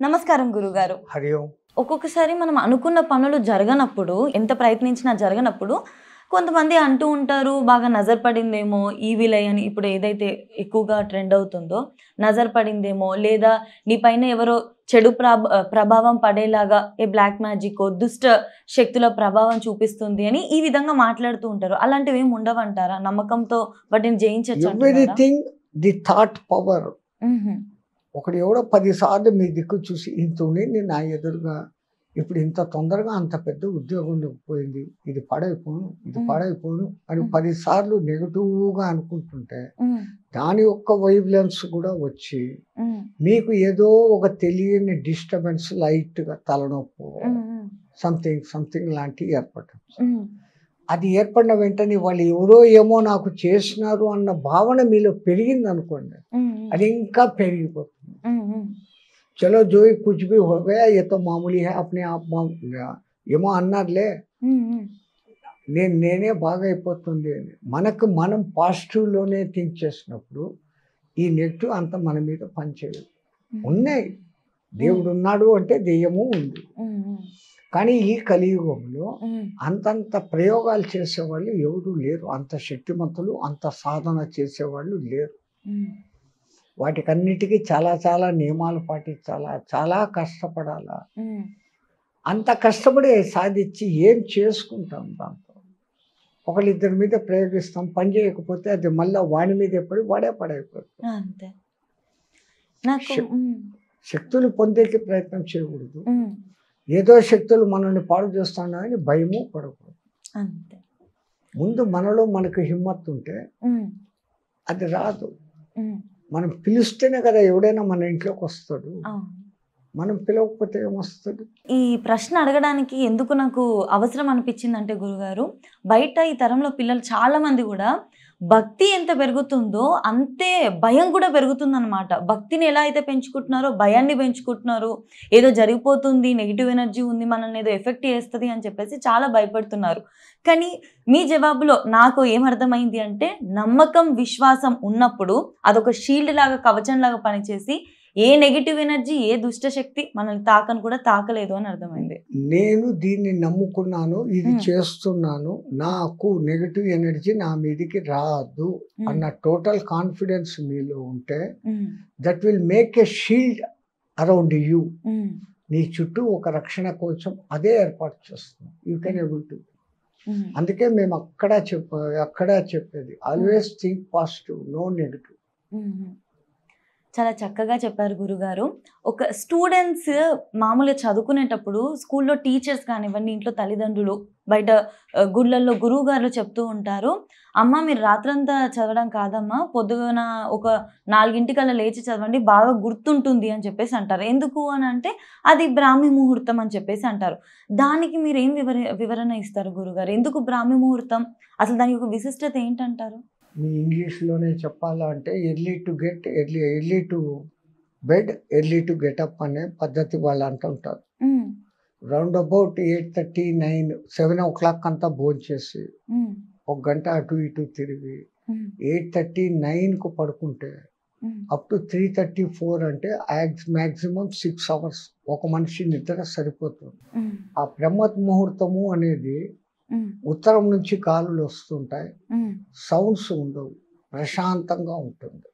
నమస్కారం గురుగారు. హరి ఓం. ఒక్కొక్కసారి మనం అనుకున్న పనులు జరగనప్పుడు, ఎంత ప్రయత్నించినా జరగనప్పుడు కొంతమంది అంటూ ఉంటారు, బాగా నజర్ పడిందేమో ఈవిల్ ఐ అని. ఇప్పుడు ఏదైతే ఎక్కువగా ట్రెండ్ అవుతుందో నజర్ పడిందేమో, లేదా నీ పైన ఎవరో చెడు ప్రభావం పడేలాగా ఏ బ్లాక్ మ్యాజిక్ దుష్ట శక్తుల ప్రభావం చూపిస్తుంది అని ఈ విధంగా మాట్లాడుతూ ఉంటారు. అలాంటివి ఏమి ఉండవంటారా? నమ్మకంతో వాటిని జయించచ్చు అంటారా? Everything the thought power. ఒకడు ఎవడో 10 సార్లు మీ దిక్కు చూసి ఇంత ఉండింది నా ఎదురుగా, ఇప్పుడు ఇంత తొందరగా అంత పెద్ద ఉద్యోగం పోయింది, ఇది పాడైపోను ఇది పాడైపోను అని 10 సార్లు నెగటివ్గా అనుకుంటుంటే దాని యొక్క వైబ్లెన్స్ కూడా వచ్చి మీకు ఏదో ఒక తెలియని డిస్టర్బెన్స్, లైట్గా తలనొప్పి సంథింగ్ లాంటివి ఏర్పడచ్చు. అది ఏర్పడిన వెంటనే వాళ్ళు ఎవరో ఏమో నాకు చేసినారు అన్న భావన మీలో పెరిగింది అనుకోండి, అది ఇంకా పెరిగిపోతుంది. చలో జో కుచ్ భీ హో గయా ఏ తో మామూలీ హై అప్నే ఆప్ ఏమో అన్నారులే, నేనే బాగా అయిపోతుంది అని మనకు మనం పాజిటివ్లోనే థింక్ చేసినప్పుడు ఈ నెగిటివ్ అంతా మన మీద పనిచేయదు. ఉన్నాయి, దేవుడు ఉన్నాడు అంటే దెయ్యము ఉంది. కానీ ఈ కలియుగంలో అంతంత ప్రయోగాలు చేసేవాళ్ళు ఎవరు లేరు, అంత శక్తిమంతులు, అంత సాధన చేసేవాళ్ళు లేరు. వాటికన్నిటికీ చాలా చాలా నియమాలు పాటించాలా, చాలా కష్టపడాలా. అంత కష్టపడి సాధించి ఏం చేసుకుంటాం? దాంతో ఒకళ్ళిద్దరి మీద ప్రయోగిస్తాం, పని చేయకపోతే అది మళ్ళీ వాడి మీద పడి వాడే పడైపోతుంది. శక్తులు పొందేకి ప్రయత్నం చేయకూడదు. ఏదో శక్తులు మనల్ని పాడు చేస్తున్నాయని భయము పడకూడదు. ముందు మనలో మనకు హిమ్మత్ ఉంటే అది రాదు. మనం పిలిస్తేనే కదా ఎవడైనా మన ఇంట్లోకి వస్తాడు, మనం పిలవకపోతే ఏమొస్తాడు? ఈ ప్రశ్న అడగడానికి ఎందుకు నాకు అవసరం అనిపించింది అంటే గురుగారు, బయట ఈ తరంలో పిల్లలు చాలా మంది కూడా భక్తి ఎంత పెరుగుతుందో అంతే భయం కూడా పెరుగుతుందన్నమాట. భక్తిని ఎలా అయితే పెంచుకుంటున్నారో భయాన్ని పెంచుకుంటున్నారు. ఏదో జరిగిపోతుంది, నెగిటివ్ ఎనర్జీ ఉంది, మనల్ని ఏదో ఎఫెక్ట్ చేస్తుంది అని చెప్పేసి చాలా భయపడుతున్నారు. కానీ మీ జవాబులో నాకు ఏమర్థమైంది అంటే, నమ్మకం విశ్వాసం ఉన్నప్పుడు అదొక షీల్డ్ లాగా, కవచం లాగా పనిచేసి ఏ నెగిటివ్ ఎనర్జీ, ఏ దుష్టశక్తి మనల్ని తాకని కూడా తాకలేదు అని అర్థమైంది. నేను దీన్ని నమ్ముకున్నాను, ఇది చేస్తున్నాను, నాకు నెగిటివ్ ఎనర్జీ నా మీదకి రాదు అన్న టోటల్ కాన్ఫిడెన్స్ మీలో ఉంటే that will make a shield around you. నీ చుట్టూ ఒక రక్షణ కోసం అదే ఏర్పాటు చేస్తుంది. You can able to. అందుకే మేము అక్కడ చెప్పేది always think positive, no negative. చాలా చక్కగా చెప్పారు గురుగారు. ఒక స్టూడెంట్స్ మామూలుగా చదువుకునేటప్పుడు స్కూల్లో టీచర్స్ కానివ్వండి, ఇంట్లో తల్లిదండ్రులు, బయట గుళ్ళల్లో గురువు గారు చెప్తూ ఉంటారు, అమ్మ మీరు రాత్రంతా చదవడం కాదమ్మా, పొద్దున ఒక 4 లేచి చదవండి, బాగా గుర్తుంటుంది అని చెప్పేసి అంటారు. ఎందుకు అని అంటే అది బ్రాహ్మీ ముహూర్తం అని చెప్పేసి అంటారు. దానికి మీరు ఏం వివరణ ఇస్తారు గురుగారు? ఎందుకు బ్రాహ్మీ ముహూర్తం? అసలు దాని యొక్క విశిష్టత ఏంటంటారు? మీ ఇంగ్లీష్లోనే చెప్పాలంటే early to get early to bed early to get up అనే పద్ధతి వాళ్ళు అంటుంటారు. రౌండ్ అబౌట్ 8:30, 9, 7 o'clock అంతా భోంచేసి 1 గంట అటు ఇటు తిరిగి 8:30, 9కు పడుకుంటే అప్ టు 3:34 అంటే మ్యాక్సిమం 6 hours ఒక మనిషి నిద్ర సరిపోతుంది. ఆ బ్రహ్మ ముహూర్తము అనేది ఉత్తరం నుంచి గాలులు వస్తుంటాయి, సౌండ్స్ ఉండవు, ప్రశాంతంగా ఉంటుంది.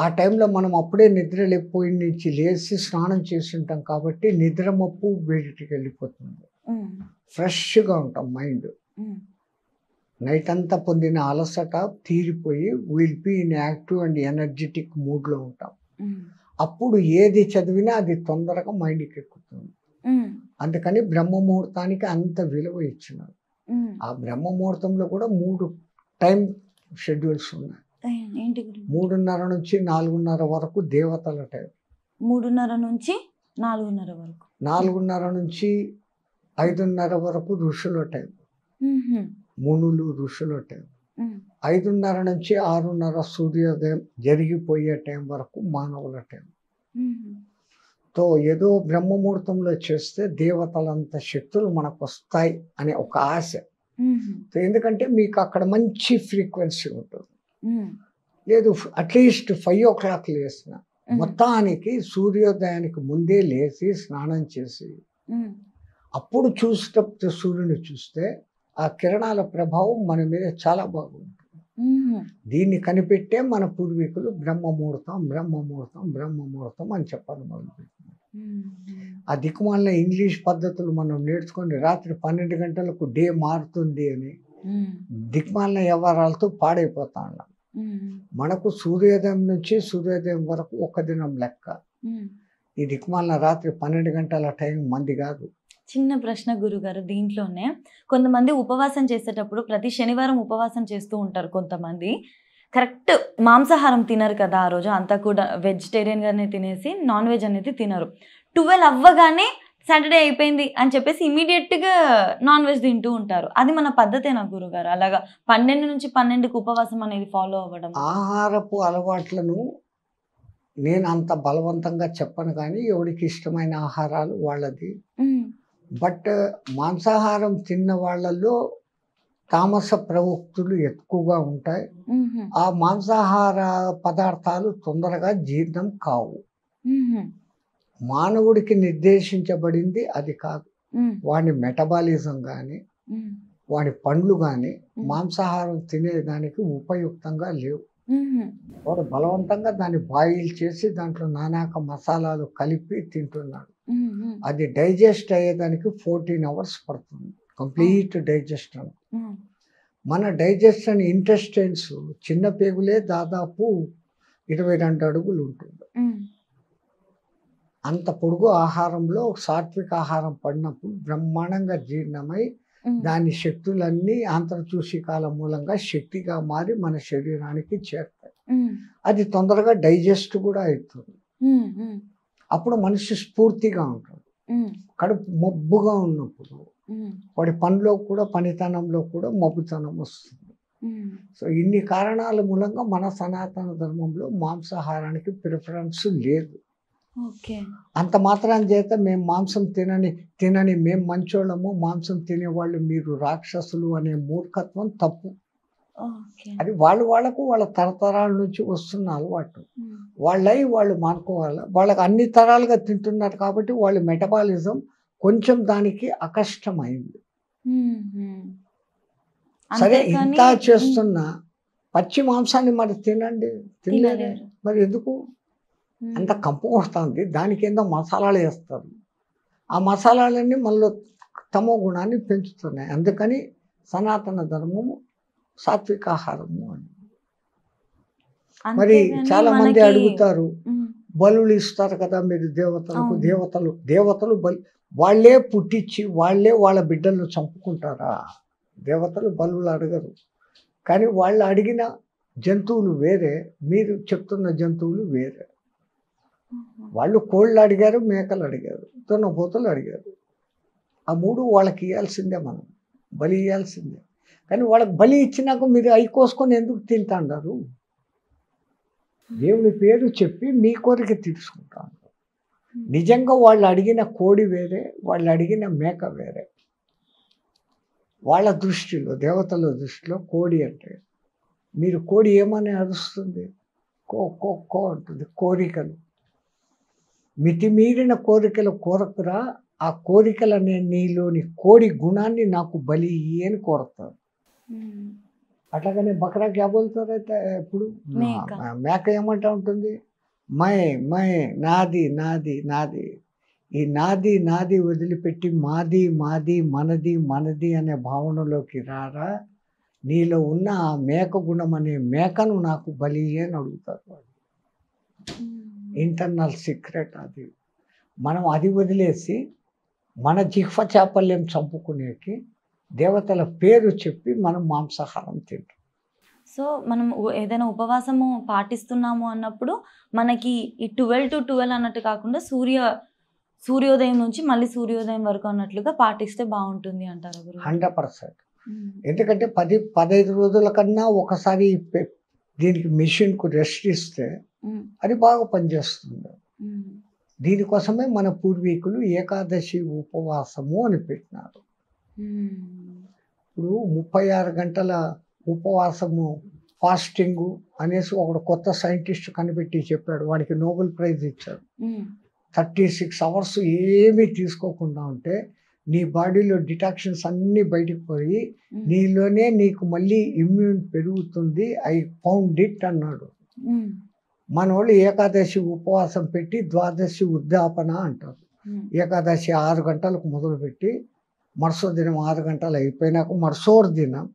ఆ టైంలో మనం అప్పుడే నిద్ర లేకపోయి నుంచి లేచి స్నానం చేసి ఉంటాం కాబట్టి నిద్ర మప్పు బయటికి వెళ్ళిపోతుంది, ఫ్రెష్గా ఉంటాం. మైండ్ నైట్ అంతా పొందిన అలసట తీరిపోయి will be in active and energetic మూడ్లో ఉంటాం. అప్పుడు ఏది చదివినా అది తొందరగా మైండ్కి ఎక్కుతుంది. అందుకని బ్రహ్మ ముహూర్తానికి అంత విలువ ఇచ్చినారు. ఆ బ్రహ్మ ముహూర్తంలో కూడా 3 టైం షెడ్యూల్స్ ఉన్నాయి. 3:30 నుంచి 4:30 వరకు దేవతల టైం, 3:30 నుంచి 4:30 వరకు, 4:30 నుంచి 5:30 వరకు ఋషుల టైం, మునులు ఋషుల టైం, 5:30 నుంచి 6:30 సూర్యోదయం జరిగిపోయే టైం వరకు మానవుల టైం. తో ఏదో బ్రహ్మముహూర్తంలో చేస్తే దేవతలంత శక్తులు మనకు వస్తాయి అనే ఒక ఆశ. ఎందుకంటే మీకు అక్కడ మంచి ఫ్రీక్వెన్సీ ఉంటుంది. లేదు అట్లీస్ట్ 5 o'clock లేసిన మొత్తానికి సూర్యోదయానికి ముందే లేచి స్నానం చేసి అప్పుడు చూసేటప్పుడు సూర్యుని చూస్తే ఆ కిరణాల ప్రభావం మన మీద చాలా బాగుంటుంది. దీన్ని కనిపెట్టే మన పూర్వీకులు బ్రహ్మముహూర్తం బ్రహ్మముహూర్తం బ్రహ్మముహూర్తం అని చెప్పాలి మొదలుపెట్టినారు. ఆ దిక్కుమాలిన ఇంగ్లీష్ పద్ధతులు మనం నేర్చుకొని రాత్రి 12 గంటలకు డే మారుతుంది అని దిక్కుమాలిన వ్యవహారాలతో పాడైపోతా ఉన్నాం. మనకు సూర్యోదయం నుంచి సూర్యోదయం వరకు ఒక దినం లెక్క. ఈ దిక్కుమాలిన రాత్రి 12 గంటల టైం మంది కాదు. చిన్న ప్రశ్న గురుగారు, దీంట్లోనే కొంతమంది ఉపవాసం చేసేటప్పుడు ప్రతి శనివారం ఉపవాసం చేస్తూ ఉంటారు. కొంతమంది కరెక్ట్ మాంసాహారం తినరు కదా, ఆ రోజు అంతా కూడా వెజిటేరియన్గానే తినేసి నాన్ వెజ్ అనేది తినరు. 12 అవ్వగానే సాటర్డే అయిపోయింది అని చెప్పేసి ఇమీడియట్గా నాన్ వెజ్ తింటూ ఉంటారు. అది మన పద్ధతేనా గురుగారు? అలాగా 12 నుంచి 12కి ఉపవాసం అనేది ఫాలో అవ్వడం? ఆహారపు అలవాట్లను నేను అంత బలవంతంగా చెప్పను, కానీ ఎవరికి ఇష్టమైన ఆహారాలు వాళ్ళది. బట్ మాంసాహారం తిన్న వాళ్ళల్లో తామస ప్రవృత్తులు ఎక్కువగా ఉంటాయి. ఆ మాంసాహార పదార్థాలు తొందరగా జీర్ణం కావు. మానవుడికి నిర్దేశించబడింది అది కాదు. వాడి మెటబాలిజం కానీ వాడి పండ్లు కానీ మాంసాహారం తినేదానికి ఉపయుక్తంగా లేవు. వాడు బలవంతంగా దాన్ని బాయిల్ చేసి దాంట్లో నానాక మసాలాలు కలిపి తింటున్నాడు. అది డైజెస్ట్ అయ్యేదానికి 14 hours పడుతుంది, కంప్లీట్ డైజెషన్. మన డైజెషన్ ఇంటెస్టైన్స్ చిన్న పేగులే దాదాపు 22 అడుగులు ఉంటుంది. అంత పొడుగు ఆహారంలో సాత్విక ఆహారం పడినప్పుడు బ్రహ్మాండంగా జీర్ణమై దాని శక్తులన్నీ ఆంతర్చూషికాల మూలంగా శక్తిగా మారి మన శరీరానికి చేరుతాయి. అది తొందరగా డైజెస్ట్ కూడా అవుతుంది. అప్పుడు మనిషి స్ఫూర్తిగా ఉంటాడు. కడుపు మబ్బుగా ఉన్నప్పుడు వాడి పనిలో కూడా పనితనంలో కూడా మబ్బుతనం వస్తుంది. సో ఇన్ని కారణాల మూలంగా మన సనాతన ధర్మంలో మాంసాహారానికి ప్రిఫరెన్స్ లేదు. అంత మాత్రం చేత మేము మాంసం తినని మేము మంచోళ్ళము, మాంసం తినేవాళ్ళు మీరు రాక్షసులు అనే మూర్ఖత్వం తప్పు. అది వాళ్ళకు వాళ్ళ తరతరాల నుంచి వస్తున్న అలవాటు. వాళ్ళు మానుకోవాలి. వాళ్ళకి అన్ని తరాలుగా తింటున్నారు కాబట్టి వాళ్ళ మెటబాలిజం కొంచెం దానికి అకష్టమైంది. సరే, ఇంత చేస్తున్న పచ్చి మాంసాన్ని మరి తినలేదు మరి ఎందుకు? అంత కంపు వస్తుంది, దానికి ఏందో మసాలాలు వేస్తారు. ఆ మసాలాలన్నీ మళ్ళీ తమో గుణాన్ని పెంచుతున్నాయి. అందుకని సనాతన ధర్మము సాత్విక ఆహారము అని. మరి చాలా మంది అడుగుతారు, బలులు ఇస్తారు కదా మీరు దేవతలకు. దేవతలు వాళ్ళే పుట్టించి వాళ్ళే వాళ్ళ బిడ్డలను చంపుకుంటారా? దేవతలు బలులు అడగరు. కానీ వాళ్ళు అడిగిన జంతువులు వేరే, మీరు చెప్తున్న జంతువులు వేరే. వాళ్ళు కోళ్ళు అడిగారు, మేకలు అడిగారు, దున్నపోతులు అడిగారు. ఆ 3 వాళ్ళకి ఇవ్వాల్సిందే, మనం బలి ఇవ్వాల్సిందే. కానీ వాళ్ళకి బలి ఇచ్చినాక మీరు అవి కోసుకొని ఎందుకు తింటాండారు? దేవుని పేరు చెప్పి మీ కోరిక తీర్చుకుంటాను. నిజంగా వాళ్ళు అడిగిన కోడి వేరే, వాళ్ళు అడిగిన మేక వేరే. వాళ్ళ దృష్టిలో, దేవతల దృష్టిలో కోడి అంటే, మీరు కోడి ఏమని అరుస్తుంది? కో కో కో అంటుంది. కోరికలు, మితిమీరిన కోరికలు కోరకురా, ఆ కోరికలనే నీలోని కోడి గుణాన్ని నాకు బలి అని కోరుతారు. అట్లాగనే బకరా క్యా బోల్తారైతే ఎప్పుడు మేక ఏమంటా ఉంటుంది? మై మై నాది నాది నాది. ఈ నాది నాది వదిలిపెట్టి మాది మాది మనది మనది అనే భావనలోకి రారా, నీలో ఉన్న ఆ మేక గుణం అనే మేకను నాకు బలి అని అడుగుతారు వాళ్ళు. ఇంటర్నల్ సీక్రెట్ అది. మనం అది వదిలేసి మన జిహ్వ చాపల్యం చంపుకునేకి దేవతల పేరు చెప్పి మనం మాంసాహారం తింటాం. సో మనం ఏదైనా ఉపవాసము పాటిస్తున్నాము అన్నప్పుడు మనకి ఈ 12 to 12 అన్నట్టు కాకుండా సూర్యోదయం నుంచి మళ్ళీ సూర్యోదయం వరకు అన్నట్లుగా పాటిస్తే బాగుంటుంది అంటారు? 100%. ఎందుకంటే 15 రోజుల కన్నా ఒకసారి దీనికి మెషిన్కు రెస్ట్ ఇస్తే అది బాగా పనిచేస్తుంది. దీనికోసమే మన పూర్వీకులు ఏకాదశి ఉపవాసము అని పెట్టినారు. ఇప్పుడు 36 గంటల ఉపవాసము ఫాస్టింగ్ అనేసి ఒకడు కొత్త సైంటిస్ట్ కనిపెట్టి చెప్పాడు. వాడికి నోబెల్ ప్రైజ్ ఇచ్చారు. 36 అవర్స్ ఏమీ తీసుకోకుండా ఉంటే నీ బాడీలో డిటాక్షన్స్ అన్నీ బయటికి పోయి నీలోనే నీకు మళ్ళీ ఇమ్యూన్ పెరుగుతుంది. ఐ ఫౌండ్ ఇట్ అన్నాడు. మన వాళ్ళు ఏకాదశి ఉపవాసం పెట్టి ద్వాదశి ఉద్యాపన అంటారు. ఏకాదశి 6 గంటలకు మొదలుపెట్టి మరుసో దినం 6 గంటలు అయిపోయినాక మరుసోరు దినం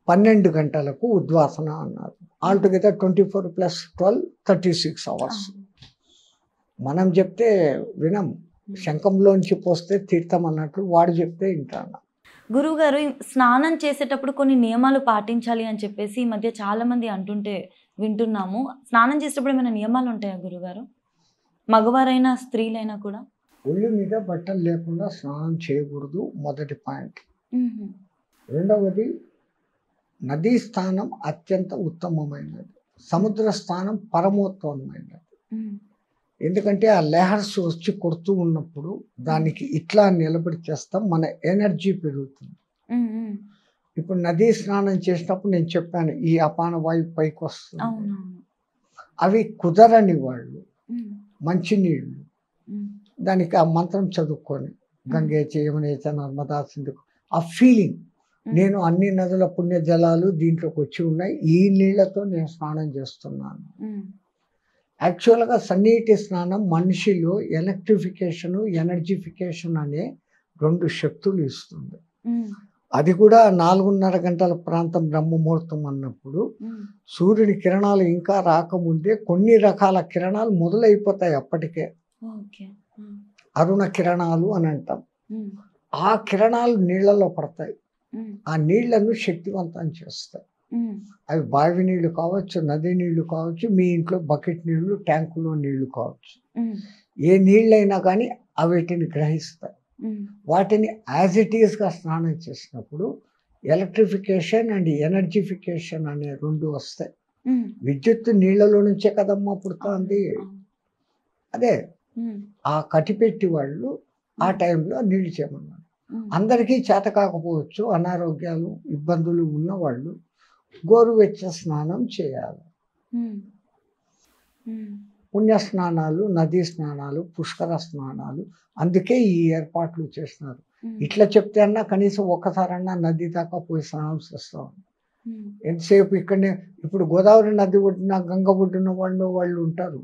12 గంటలకు ఉద్వాసన అన్నారు. Altogether 24 + 12 36 hours. మనం చెప్తే వినం, శంఖంలోంచి పోస్తే తీర్థం అన్నట్లు వాడు చెప్తే వింటాను. గురువుగారు, స్నానం చేసేటప్పుడు కొన్ని నియమాలు పాటించాలి అని చెప్పేసి ఈ మధ్య చాలా మంది అంటుంటే వింటున్నాము. స్నానం చేసేటప్పుడు ఏమైనా నియమాలు ఉంటాయా గురుగారు? మగవారైనా స్త్రీలైనా కూడా ఒళ్ళు మీద బట్టలు లేకుండా స్నానం చేయకూడదు, మొదటి పాయింట్. రెండవది, నదీ స్థానం అత్యంత ఉత్తమమైనది, సముద్ర స్థానం పరమోత్తమైనది. ఎందుకంటే ఆ లెహర్స్ వచ్చి కొడుతూ ఉన్నప్పుడు దానికి ఇట్లా నిలబడి చేస్తాం, మన ఎనర్జీ పెరుగుతుంది. ఇప్పుడు నదీ స్నానం చేసినప్పుడు నేను చెప్పాను, ఈ అపాన వాయు పైకి వస్తుంది. అవి కుదరని వాళ్ళు మంచినీళ్ళు, దానికి ఆ మంత్రం చదువుకొని గంగే యమునేచ నర్మదా సింధు, ఆ ఫీలింగ్, నేను అన్ని నదుల పుణ్య జలాలు దీంట్లోకి వచ్చి ఉన్నాయి, ఈ నీళ్లతో నేను స్నానం చేస్తున్నాను. యాక్చువల్గా సన్నీటి స్నానం మనిషిలో ఎలక్ట్రిఫికేషన్, ఎనర్జిఫికేషన్ అనే 2 శక్తులు ఇస్తుంది. అది కూడా 4:30 గంటల ప్రాంతం బ్రహ్మముహూర్తం అన్నప్పుడు సూర్యుని కిరణాలు ఇంకా రాకముందే కొన్ని రకాల కిరణాలు మొదలైపోతాయి. అప్పటికే అరుణ కిరణాలు అని అంటాం. ఆ కిరణాలు నీళ్లలో పడతాయి, ఆ నీళ్లను శక్తివంతం చేస్తాయి. అవి బావి నీళ్లు కావచ్చు, నది నీళ్లు కావచ్చు, మీ ఇంట్లో బకెట్ నీళ్లు, ట్యాంకులో నీళ్లు కావచ్చు. ఏ నీళ్ళైనా కానీ అవిటిని గ్రహిస్తాయి. వాటిని యాజ్ ఇట్ ఈస్గా స్నానం చేసినప్పుడు ఎలక్ట్రిఫికేషన్ అండ్ ఎనర్జిఫికేషన్ అనే 2 వస్తాయి. విద్యుత్తు నీళ్లలో నుంచే కదమ్మా పుడుతుంది. అదే ఆ కటిపెట్టి వాళ్ళు ఆ టైంలో నీళ్లు చేయమన్నారు. అందరికీ చేత కాకపోవచ్చు, అనారోగ్యాలు ఇబ్బందులు ఉన్నవాళ్ళు గోరువెచ్చ స్నానం చేయాలి. పుణ్య స్నానాలు, నదీ స్నానాలు, పుష్కర స్నానాలు, అందుకే ఈ ఏర్పాట్లు చేస్తున్నారు. ఇట్లా చెప్తే అన్నా కనీసం ఒక్కసారన్నా నది దాకా పోయి స్నానం చేస్తాం. ఎంతసేపు ఇక్కడనే, ఇప్పుడు గోదావరి నది ఒడ్డున గంగ ఒడ్డున వాళ్ళు ఉంటారు.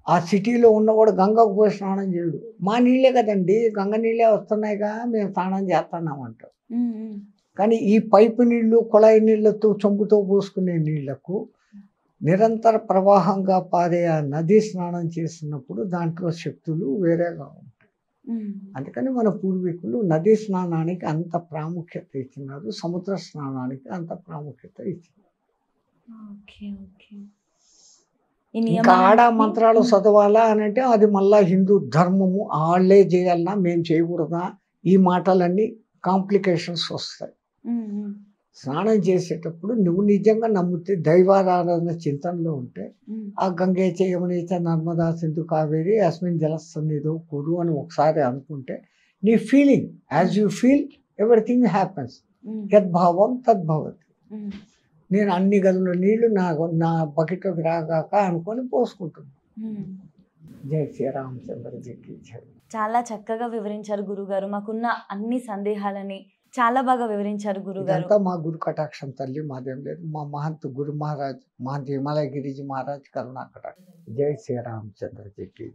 ఆ సిటీలో ఉన్నవాడు గంగకు పోయి స్నానం చేయడు. మా నీళ్ళే కదండి, గంగ నీళ్ళే వస్తున్నాయిగా, మేము స్నానం చేస్తున్నామంటారు. కానీ ఈ పైపు నీళ్లు, కుళాయి నీళ్లతో చెంబుతో పోసుకునే నీళ్లకు నిరంతర ప్రవాహంగా పారే ఆ నదీ స్నానం చేసినప్పుడు దాంట్లో శక్తులు వేరేగా ఉంటాయి. అందుకని మన పూర్వీకులు నదీ స్నానానికి అంత ప్రాముఖ్యత ఇచ్చినారు, సముద్ర స్నానానికి అంత ప్రాముఖ్యత ఇచ్చినారు. ఇంకా ఆడ మంత్రాలు చదవాలా అని అంటే అది మళ్ళా హిందూ ధర్మము, వాళ్ళే చేయాలన్నా మేము చేయకూడదా, ఈ మాటలన్నీ కాంప్లికేషన్స్ వస్తాయి. స్నానం చేసేటప్పుడు నువ్వు నిజంగా నమ్మితే, దైవారాధన చింతనలో ఉంటే, ఆ గంగే యమునేచ నర్మదా సింధు కావేరి అస్మిన్ జలసన్నిధౌ కురు అని ఒకసారి అనుకుంటే, నీ feeling, as you feel everything happens, యద్భావం తద్భవతి. నేను అన్ని గదుల నీళ్లు నా బకెట్లోకి రాగాక అనుకొని పోసుకుంటున్నాను. జై శ్రీరామచంద్రజీకి జై. చాలా చక్కగా వివరించారు గురుగారు. మాకున్న అన్ని సందేహాలని చాలా బాగా వివరించారు గురుగారు. ఇదంతా మా గురు కటాక్షం తల్లి, మాదేం లేదు. మా మహంత్ గురు మహారాజ్, మహంత్ హిమాలయ గిరిజీ మహారాజ్ కరుణా కటాక్షం. జై శ్రీరామచంద్రజీకి.